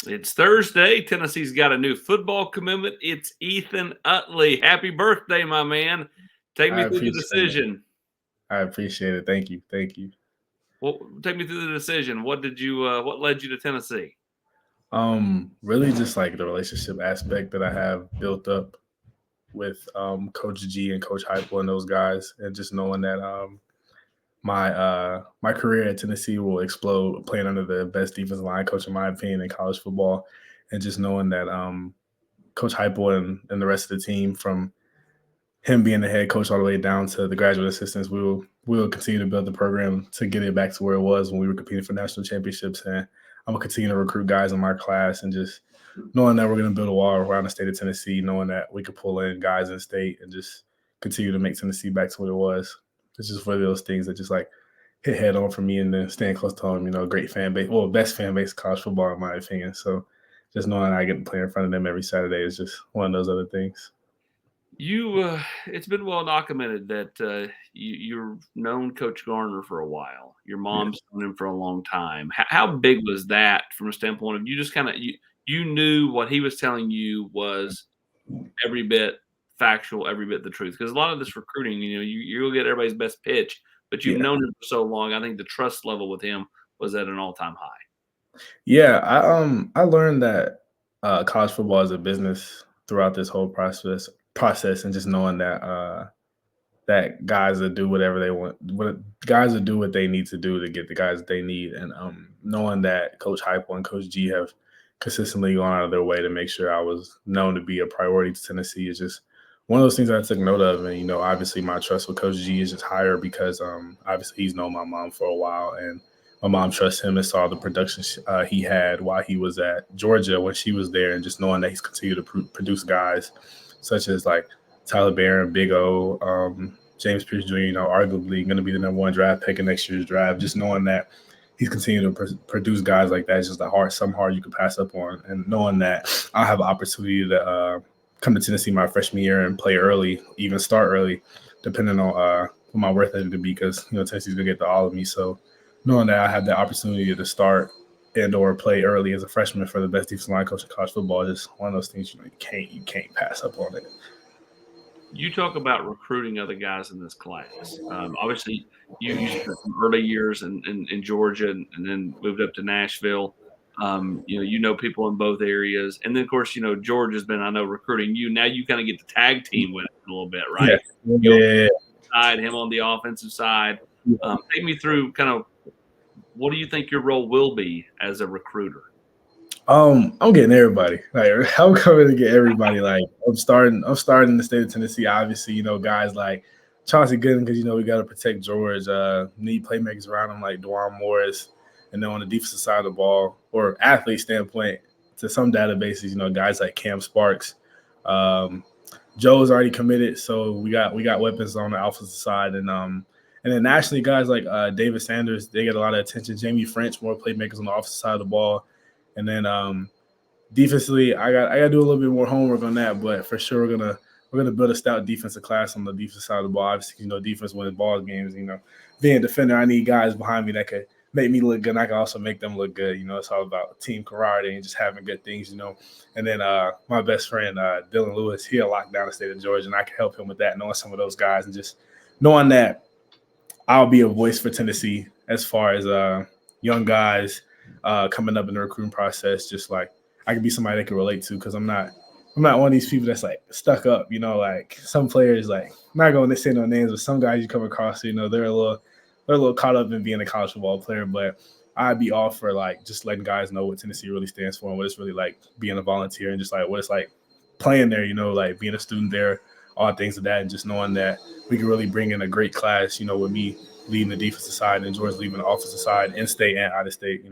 It's Thursday. Tennessee's got a new football commitment. It's Ethan Utley. Happy birthday, my man. Take I me through the appreciate it. decision. I appreciate it. Thank you. Thank you. Well, take me through the decision. What led you to Tennessee? Really just like the relationship aspect that I have built up with Coach G and Coach Heupel and those guys, and just knowing that my career at Tennessee will explode playing under the best defensive line coach in my opinion in college football, and just knowing that Coach Heupel and the rest of the team, from him being the head coach all the way down to the graduate assistants, we will continue to build the program to get it back to where it was when we were competing for national championships. And I'm gonna continue to recruit guys in my class, and just knowing that we're gonna build a wall around the state of Tennessee, knowing that we could pull in guys in state and just continue to make Tennessee back to what it was. It's just one of those things that just like hit head on for me, and then staying close to home. Great fan base, well, best fan base of college football in my opinion. So just knowing I get to play in front of them every Saturday is just one of those other things. It's been well documented that you've known Coach Garner for a while. Your Yeah. mom's known him for a long time. How big was that from a standpoint of you just kind of you knew what he was telling you was every bit factual, every bit the truth? Because a lot of this recruiting, you'll get everybody's best pitch, but you've Yeah. known him for so long. I think the trust level with him was at an all-time high. Yeah, I learned that college football is a business throughout this whole process, and just knowing that that guys that do whatever they want, guys that do what they need to do to get the guys that they need, and knowing that Coach Heupel and Coach G have consistently gone out of their way to make sure I was known to be a priority to Tennessee is just one of those things I took note of. And obviously my trust with Coach G is just higher because obviously he's known my mom for a while, and my mom trusts him and saw the production he had while he was at Georgia when she was there, and just knowing that he's continued to produce guys such as like Tyler Barron, Big O, James Pierce Jr., arguably going to be the number one draft pick in next year's draft. Just knowing that he's continuing to produce guys like that is just some hard you can pass up on. And knowing that I'll have an opportunity to come to Tennessee my freshman year and play early, even start early, depending on what my worth ethic to be, because Tennessee's going to get to all of me. So knowing that I have the opportunity to start and or play early as a freshman for the best defensive line coach in college football is just one of those things you can't pass up on it. You talk about recruiting other guys in this class. Obviously, you spent some early years in Georgia and then moved up to Nashville. People in both areas, and then of course, Georgia's been, I know, recruiting you. Now you kind of get the tag team with it a little bit, Yeah, right? You on yeah, the side, him on the offensive side. yeah. Take me through kind of what do you think your role will be as a recruiter? I'm getting everybody. Like I'm coming to get everybody. Like I'm starting in the state of Tennessee. Obviously, guys like Chauncey Gooden, because we got to protect George. Need playmakers around him like Dwan Morris, and then on the defensive side of the ball, or athlete standpoint, to some databases, guys like Cam Sparks. Um, Joe's already committed, so we got weapons on the offensive side, and then nationally, guys like David Sanders, they get a lot of attention. Jamie French, more playmakers on the offensive side of the ball. And then defensively, I got to do a little bit more homework on that, but for sure we're gonna build a stout defensive class on the defensive side of the ball. Obviously, defense wins ball games. Being a defender, I need guys behind me that could make me look good, and I can also make them look good. It's all about team camaraderie and just having good things. And then my best friend Dylan Lewis, he'll lock down the state of Georgia, and I can help him with that, knowing some of those guys, and just knowing that I'll be a voice for Tennessee as far as young guys coming up in the recruiting process. Just like I could be somebody they can relate to, because I'm not one of these people that's like stuck up. Like some players, like I'm not going to say no names, but some guys you come across, they're a little caught up in being a college football player. But I'd be all for like just letting guys know what Tennessee really stands for and what it's really like being a volunteer, and just like what it's like playing there. Like being a student there, all things of that, and just knowing that we can really bring in a great class. With me leading the defensive side and George leading the offensive side, in state and out of state.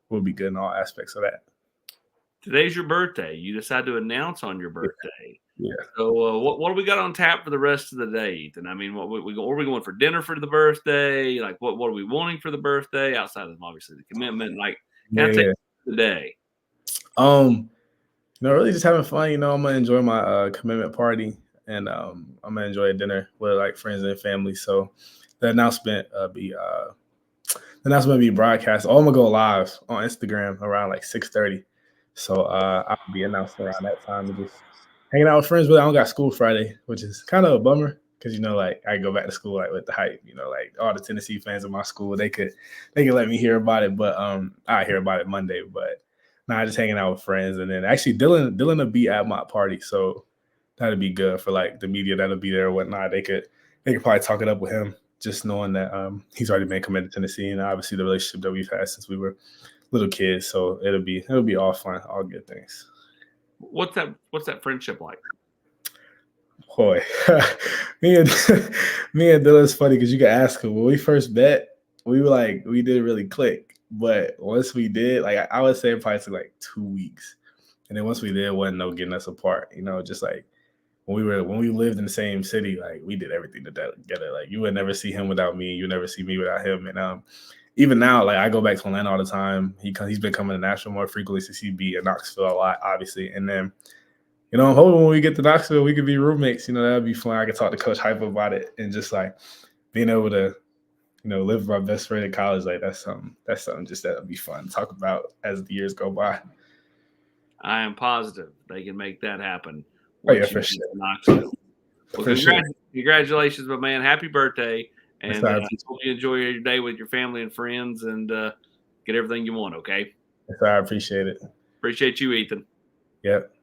We'll be good in all aspects of that. Today's your birthday. You decide to announce on your birthday. Yeah. So, what do we got on tap for the rest of the day, Ethan? I mean, are we going for dinner for the birthday? Like, what are we wanting for the birthday outside of obviously the commitment? Like, kind of take the day. Really just having fun. I'm gonna enjoy my commitment party, and I'm gonna enjoy a dinner with like friends and family. So the announcement be broadcast. Oh, I'm gonna go live on Instagram around like 6:30. So I'll be announcing around that time and just hanging out with friends. But I don't got school Friday, which is kind of a bummer because like I go back to school like with the hype. Like all the Tennessee fans in my school, they could let me hear about it, but I hear about it Monday. But nah, just hanging out with friends, and then actually Dylan will be at my party, so that'd be good for like the media that'll be there or whatnot. They could probably talk it up with him, just knowing that he's already been committed to Tennessee, and obviously the relationship that we've had since we were little kids. So it'll be all fun, all good things. What's that friendship like? Boy, me and me and Dylan's funny because you can ask him when we first met, we didn't really click, but once we did, like I would say it probably took like 2 weeks, and then once we did, wasn't no getting us apart. Just like when we lived in the same city, like we did everything together. Like you would never see him without me, you would never see me without him, and even now, like I go back to Atlanta all the time. He's been coming to Nashville more frequently since he be in Knoxville a lot, obviously. And then, I'm hoping when we get to Knoxville, we could be roommates. That'd be fun. I could talk to Coach Hype about it, and just like being able to, live with my best friend in college. Like that's something just that'd be fun to talk about as the years go by. I am positive they can make that happen Oh yeah, once you for get sure, to Knoxville. Well, for sure. congratulations, my man. Happy birthday. Yes, And I hope you enjoy your day with your family and friends and get everything you want, okay? I appreciate it. Appreciate you, Ethan. Yep.